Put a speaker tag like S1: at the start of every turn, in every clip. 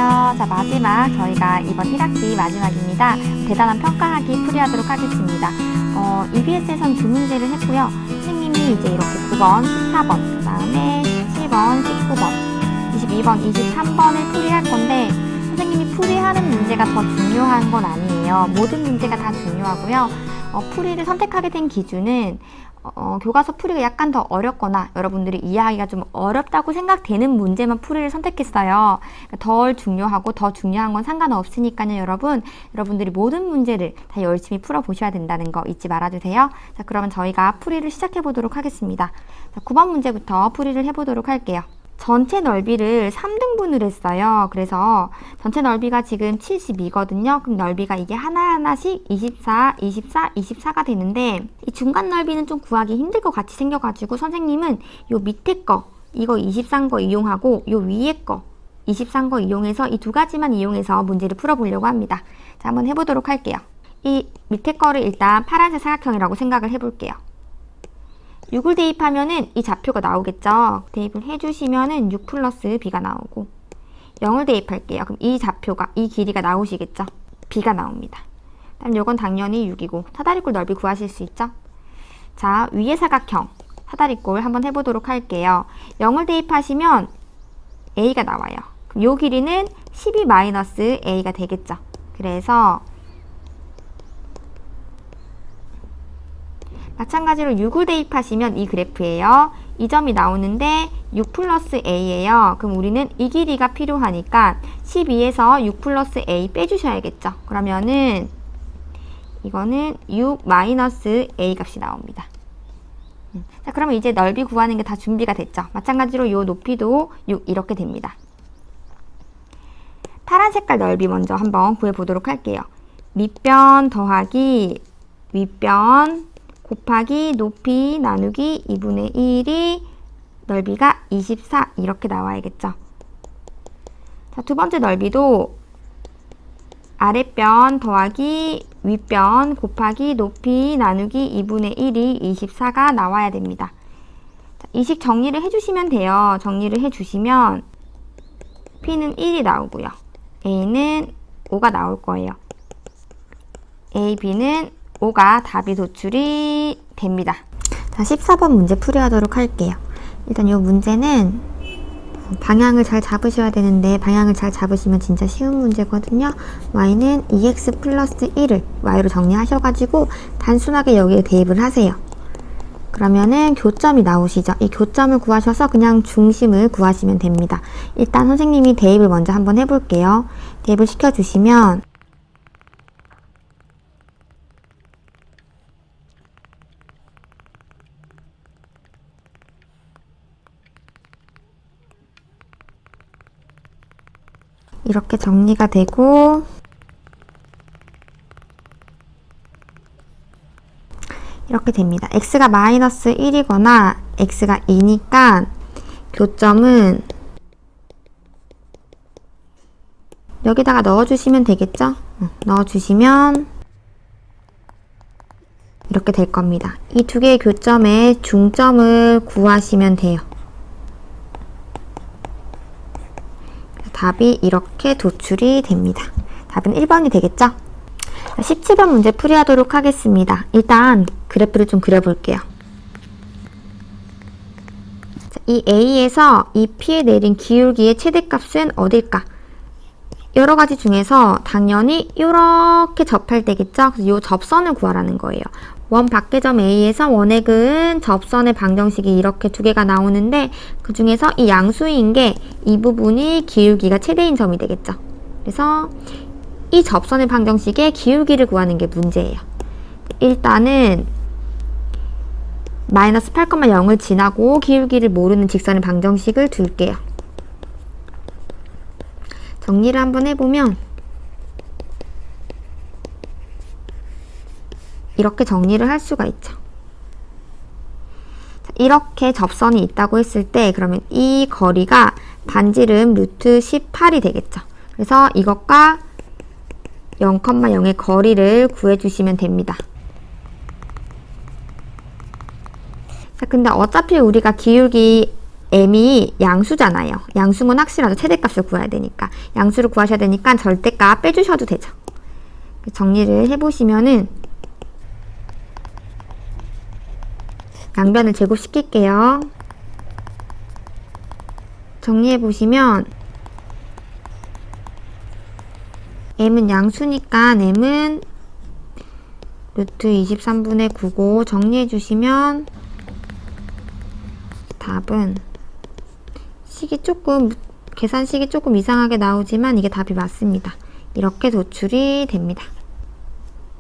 S1: 안녕하세요. 자, 마지막 저희가 이번 1학기 마지막입니다. 대단한 평가하기 풀이하도록 하겠습니다. EBS에선 두 문제를 했고요. 선생님이 이제 이렇게 9번, 14번, 그 다음에 17번, 19번, 22번, 23번을 풀이할 건데 선생님이 풀이하는 문제가 더 중요한 건 아니에요. 모든 문제가 다 중요하고요. 풀이를 선택하게 된 기준은 교과서 풀이가 약간 더 어렵거나 여러분들이 이해하기가 좀 어렵다고 생각되는 문제만 풀이를 선택했어요. 덜 중요하고 더 중요한 건 상관없으니까요. 여러분들이 모든 문제를 다 열심히 풀어보셔야 된다는 거 잊지 말아주세요. 자, 그러면 저희가 풀이를 시작해 보도록 하겠습니다. 자, 9번 문제부터 풀이를 해보도록 할게요. 전체 넓이를 3등분을 했어요. 그래서 전체 넓이가 지금 72거든요. 그럼 넓이가 이게 하나하나씩 24, 24, 24가 되는데 이 중간 넓이는 좀 구하기 힘들 것 같이 생겨가지고 선생님은 요 밑에 거, 이거 23거 거 이용하고 요 위에 거 23거 거 이용해서 이 두 가지만 이용해서 문제를 풀어보려고 합니다. 자, 한번 해보도록 할게요. 이 밑에 거를 일단 파란색 사각형이라고 생각을 해볼게요. 6을 대입하면은 이 좌표가 나오겠죠. 대입을 해주시면은 6 플러스 b가 나오고 0을 대입할게요. 그럼 이 좌표가 이 길이가 나오시겠죠. b가 나옵니다. 그럼 요건 당연히 6이고 사다리꼴 넓이 구하실 수 있죠. 자, 위의 사각형 사다리꼴 한번 해보도록 할게요. 0을 대입하시면 a가 나와요. 그럼 요 길이는 12-a가 되겠죠. 그래서 마찬가지로 6을 대입하시면 이 그래프예요. 이 점이 나오는데 6 플러스 a예요. 그럼 우리는 이 길이가 필요하니까 12에서 6 플러스 a 빼주셔야겠죠. 그러면은 이거는 6 마이너스 a 값이 나옵니다. 자, 그러면 이제 넓이 구하는 게 다 준비가 됐죠. 마찬가지로 이 높이도 6 이렇게 됩니다. 파란 색깔 넓이 먼저 한번 구해보도록 할게요. 밑변 더하기 윗변 곱하기 높이 나누기 2분의 1이 넓이가 24 이렇게 나와야겠죠. 자, 두 번째 넓이도 아랫변 더하기 윗변 곱하기 높이 나누기 2분의 1이 24가 나와야 됩니다. 자, 이 식 정리를 해주시면 돼요. 정리를 해주시면 P는 1이 나오고요. A는 5가 나올 거예요. A, B는 5가 답이 도출이 됩니다. 자, 14번 문제 풀이하도록 할게요. 일단 이 문제는 방향을 잘 잡으셔야 되는데 방향을 잘 잡으시면 진짜 쉬운 문제거든요. y는 2x 플러스 1을 y로 정리하셔가지고 단순하게 여기에 대입을 하세요. 그러면은 교점이 나오시죠. 이 교점을 구하셔서 그냥 중심을 구하시면 됩니다. 일단 선생님이 대입을 먼저 한번 해볼게요. 대입을 시켜주시면 이렇게 정리가 되고 이렇게 됩니다. x가 마이너스 1이거나 x가 2니까 교점은 여기다가 넣어주시면 되겠죠? 넣어주시면 이렇게 될 겁니다. 이 두 개의 교점의 중점을 구하시면 돼요. 답이 이렇게 도출이 됩니다. 답은 1번이 되겠죠? 17번 문제 풀이하도록 하겠습니다. 일단 그래프를 좀 그려볼게요. 이 A에서 이 P에 내린 기울기의 최대값은 어딜까? 여러 가지 중에서 당연히 이렇게 접할 때겠죠? 그래서 이 접선을 구하라는 거예요. 원 밖의점 A에서 원액은 접선의 방정식이 이렇게 두 개가 나오는데 그 중에서 이 양수인 게 이 부분이 기울기가 최대인 점이 되겠죠. 그래서 이 접선의 방정식의 기울기를 구하는 게 문제예요. 일단은 마이너스 8,0을 지나고 기울기를 모르는 직선의 방정식을 둘게요. 정리를 한번 해보면 이렇게 정리를 할 수가 있죠. 이렇게 접선이 있다고 했을 때 그러면 이 거리가 반지름 루트 18이 되겠죠. 그래서 이것과 0,0의 거리를 구해주시면 됩니다. 자, 근데 어차피 우리가 기울기 m이 양수잖아요. 양수면 확실하죠. 최대값을 구해야 되니까. 양수를 구하셔야 되니까 절대값 빼주셔도 되죠. 정리를 해보시면은 양변을 제곱시킬게요. 정리해보시면 m은 양수니까 m은 루트 23분의 9고 정리해주시면 답은 계산식이 조금 이상하게 나오지만 이게 답이 맞습니다. 이렇게 도출이 됩니다.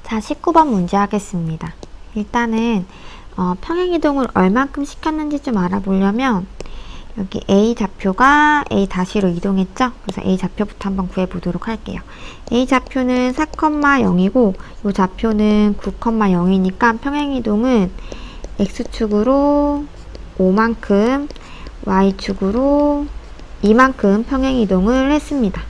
S1: 자, 19번 문제 하겠습니다. 일단은 평행이동을 얼만큼 시켰는지 좀 알아보려면 여기 A 좌표가 A 다시로 이동했죠? 그래서 A 좌표부터 한번 구해보도록 할게요. A 좌표는 4,0이고 이 좌표는 9,0이니까 평행이동은 X축으로 5만큼, Y축으로 2만큼 평행이동을 했습니다.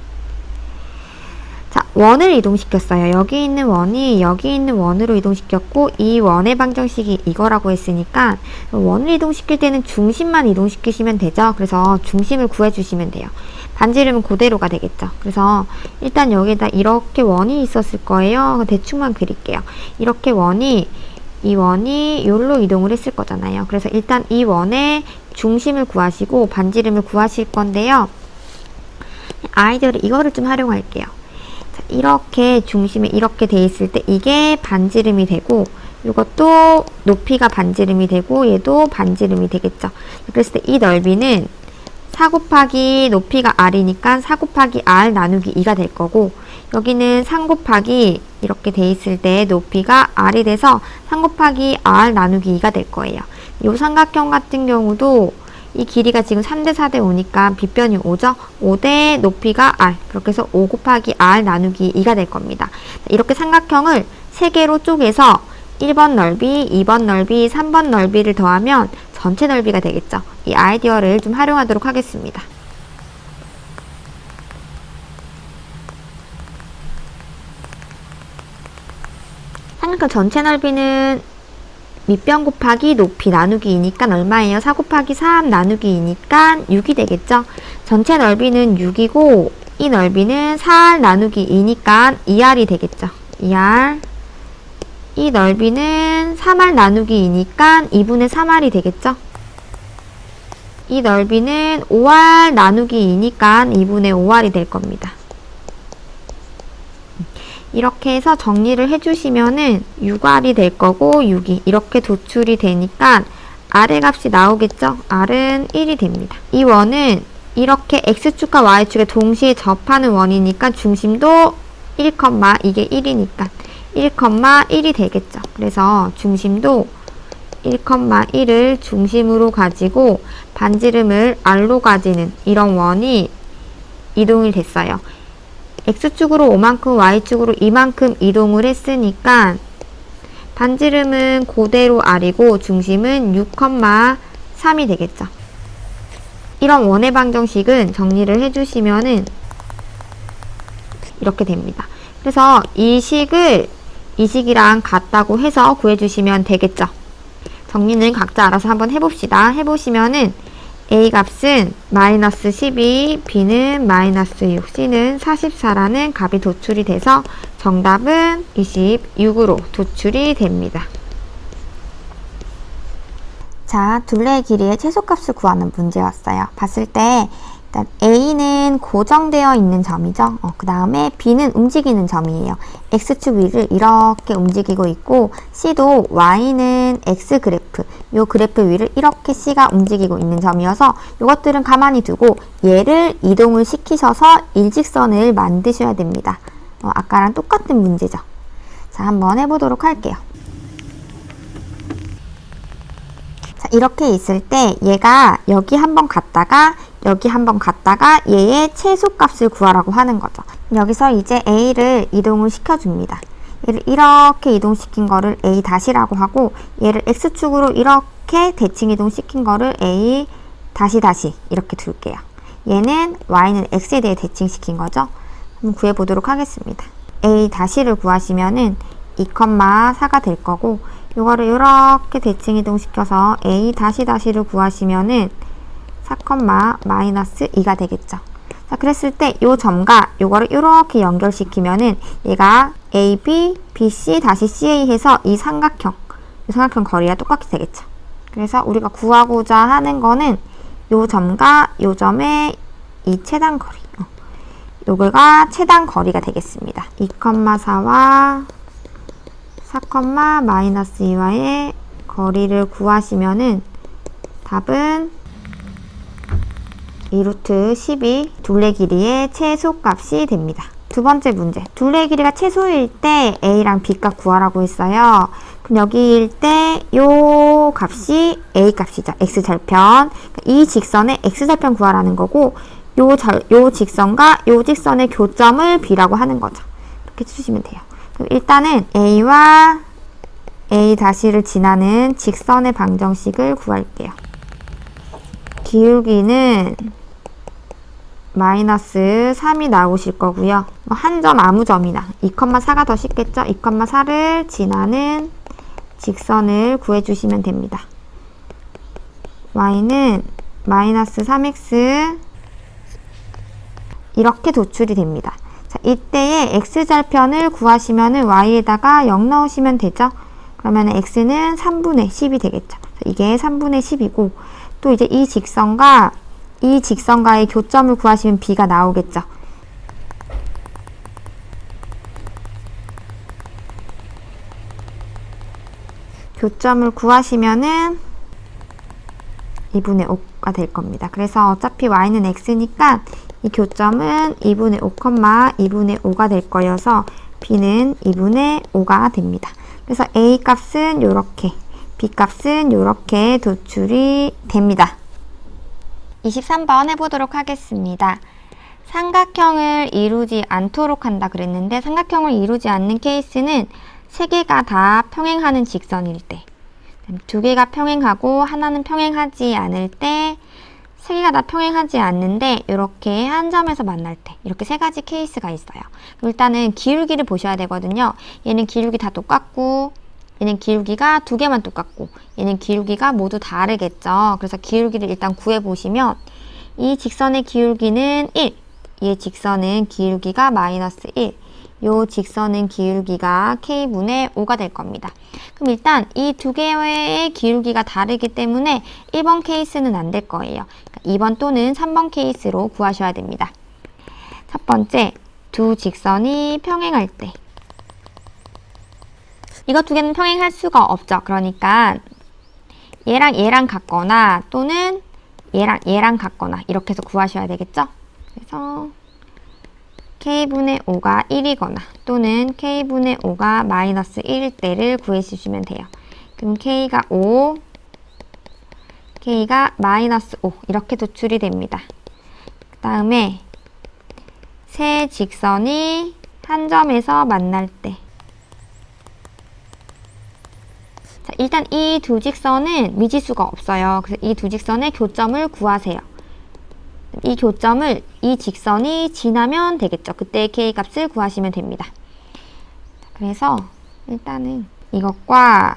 S1: 자, 원을 이동시켰어요. 여기 있는 원이 여기 있는 원으로 이동시켰고 이 원의 방정식이 이거라고 했으니까 원을 이동시킬 때는 중심만 이동시키시면 되죠. 그래서 중심을 구해주시면 돼요. 반지름은 그대로가 되겠죠. 그래서 일단 여기다 이렇게 원이 있었을 거예요. 대충만 그릴게요. 이렇게 이 원이 여기로 이동을 했을 거잖아요. 그래서 일단 이 원의 중심을 구하시고 반지름을 구하실 건데요. 아이디어를 이거를 좀 활용할게요. 이렇게 중심에 이렇게 돼 있을 때 이게 반지름이 되고 이것도 높이가 반지름이 되고 얘도 반지름이 되겠죠. 그랬을 때 이 넓이는 4 곱하기 높이가 r이니까 4 곱하기 r 나누기 2가 될 거고 여기는 3 곱하기 이렇게 돼 있을 때 높이가 r이 돼서 3 곱하기 r 나누기 2가 될 거예요. 이 삼각형 같은 경우도 이 길이가 지금 3대 4대 5니까 빗변이 5죠? 5대 높이가 r. 그렇게 해서 5 곱하기 r 나누기 2가 될 겁니다. 이렇게 삼각형을 3개로 쪼개서 1번 넓이, 2번 넓이, 3번 넓이를 더하면 전체 넓이가 되겠죠? 이 아이디어를 좀 활용하도록 하겠습니다. 삼각형 전체 넓이는 밑변 곱하기 높이 나누기 2니까 얼마예요? 4 곱하기 3 나누기 2니까 6이 되겠죠? 전체 넓이는 6이고 이 넓이는 4r 나누기 2니까 2r이 되겠죠? 2r 이 넓이는 3r 나누기 2니까 2분의 3r이 되겠죠? 이 넓이는 5r 나누기 2니까 2분의 5r이 될 겁니다. 이렇게 해서 정리를 해주시면은 6r이 될 거고 6이 이렇게 도출이 되니까 r의 값이 나오겠죠? r은 1이 됩니다. 이 원은 이렇게 x축과 y축에 동시에 접하는 원이니까 중심도 1, 이게 1이니까 1,1이 되겠죠. 그래서 중심도 1,1을 중심으로 가지고 반지름을 r로 가지는 이런 원이 이동이 됐어요. x축으로 5만큼, y축으로 2만큼 이동을 했으니까 반지름은 그대로 r이고 중심은 6,3이 되겠죠. 이런 원의 방정식은 정리를 해주시면은 이렇게 됩니다. 그래서 이 식이랑 같다고 해서 구해주시면 되겠죠. 정리는 각자 알아서 한번 해봅시다. 해보시면은 A 값은 마이너스 12, B는 마이너스 6, C는 44라는 값이 도출이 돼서 정답은 26으로 도출이 됩니다. 자, 둘레의 길이의 최소값을 구하는 문제 왔어요. 봤을 때 일단 A는 고정되어 있는 점이죠. 그 다음에 B는 움직이는 점이에요. X축 위를 이렇게 움직이고 있고 C도 Y는 X 그래프, 요 그래프 위를 이렇게 C가 움직이고 있는 점이어서 이것들은 가만히 두고 얘를 이동을 시키셔서 일직선을 만드셔야 됩니다. 아까랑 똑같은 문제죠. 자, 한번 해보도록 할게요. 자, 이렇게 있을 때 얘가 여기 한번 갔다가 여기 한번 갔다가 얘의 최소값을 구하라고 하는 거죠. 여기서 이제 A를 이동을 시켜줍니다. 얘를 이렇게 이동시킨 거를 A 다시라고 하고 얘를 X축으로 이렇게 대칭 이동시킨 거를 A 다시 이렇게 둘게요. 얘는 Y는 X에 대해 대칭시킨 거죠. 한번 구해보도록 하겠습니다. A 다시를 구하시면은 2,4가 될 거고 이거를 이렇게 대칭 이동시켜서 A 다시를 구하시면은 4,-2가 되겠죠. 자, 그랬을 때 요 점과 요거를 이렇게 연결시키면은 얘가 AB, BC, 다시 CA 해서 이 삼각형 거리가 똑같이 되겠죠. 그래서 우리가 구하고자 하는 거는 요 점과 요 점의 이 최단 거리. 요거가 최단 거리가 되겠습니다. 2,4와 4,-2와의 거리를 구하시면은 답은 2루트 12 둘레 길이의 최소값이 됩니다. 두 번째 문제. 둘레 길이가 최소일 때 A랑 B값 구하라고 했어요. 그럼 여기일 때 요 값이 A 값이죠. X절편. 이 직선의 X절편 구하라는 거고 요 직선과 요 직선의 교점을 B라고 하는 거죠. 이렇게 주시면 돼요. 그럼 일단은 A와 A''를 지나는 직선의 방정식을 구할게요. 기울기는 -3이 나오실 거고요. 한 점 아무 점이나 2,4가 더 쉽겠죠? 2,4를 지나는 직선을 구해주시면 됩니다. y는 -3x 이렇게 도출이 됩니다. 자, 이때의 x절편을 구하시면 y에다가 0 넣으시면 되죠? 그러면 x는 3분의 10이 되겠죠. 이게 3분의 10이고 또 이제 이 직선과의 교점을 구하시면 b가 나오겠죠. 교점을 구하시면은 2분의 5가 될 겁니다. 그래서 어차피 y는 x니까 이 교점은 2분의 5, 2분의 5가 될 거여서 b는 2분의 5가 됩니다. 그래서 a 값은 요렇게, b 값은 요렇게 도출이 됩니다. 23번 해보도록 하겠습니다. 삼각형을 이루지 않도록 한다 그랬는데 삼각형을 이루지 않는 케이스는 세 개가 다 평행하는 직선일 때, 두 개가 평행하고 하나는 평행하지 않을 때, 세 개가 다 평행하지 않는데 이렇게 한 점에서 만날 때, 이렇게 세 가지 케이스가 있어요. 일단은 기울기를 보셔야 되거든요. 얘는 기울기 다 똑같고 얘는 기울기가 두 개만 똑같고 얘는 기울기가 모두 다르겠죠. 그래서 기울기를 일단 구해보시면 이 직선의 기울기는 1, 이 직선은 기울기가 -1, 요 직선은 기울기가 k분의 5가 될 겁니다. 그럼 일단 이 두 개의 기울기가 다르기 때문에 1번 케이스는 안 될 거예요. 2번 또는 3번 케이스로 구하셔야 됩니다. 첫 번째, 두 직선이 평행할 때. 이거 두 개는 평행할 수가 없죠. 그러니까 얘랑 얘랑 같거나 또는 얘랑 얘랑 같거나 이렇게 해서 구하셔야 되겠죠. 그래서 k분의 5가 1이거나 또는 k분의 5가 -1일 때를 구해주시면 돼요. 그럼 k가 5, k가 -5 이렇게 도출이 됩니다. 그 다음에 세 직선이 한 점에서 만날 때, 자, 일단 이 두 직선은 미지수가 없어요. 그래서 이 두 직선의 교점을 구하세요. 이 교점을 이 직선이 지나면 되겠죠. 그때 k 값을 구하시면 됩니다. 그래서 일단은 이것과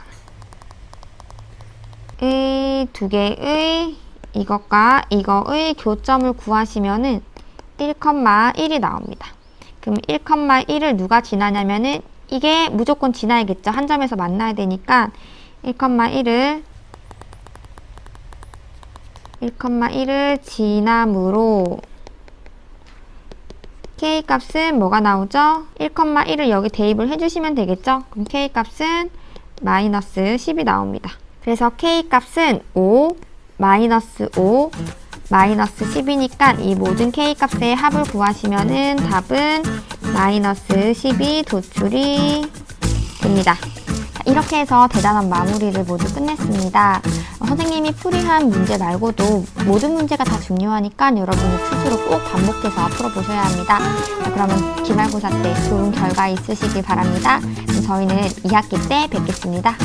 S1: 이 두 개의 이것과 이거의 교점을 구하시면은 1,1이 나옵니다. 그럼 1,1을 누가 지나냐면은 이게 무조건 지나야겠죠. 한 점에서 만나야 되니까 1,1을 지남으로 k 값은 뭐가 나오죠? 1,1을 여기 대입을 해주시면 되겠죠? 그럼 k 값은 -10이 나옵니다. 그래서 k 값은 5, -5, -10이니까 이 모든 k 값의 합을 구하시면은 답은 -10이 도출이 됩니다. 이렇게 해서 대단원 마무리를 모두 끝냈습니다. 선생님이 풀이한 문제 말고도 모든 문제가 다 중요하니까 여러분이 퀴즈로 꼭 반복해서 풀어보셔야 합니다. 그러면 기말고사 때 좋은 결과 있으시길 바랍니다. 저희는 2학기 때 뵙겠습니다.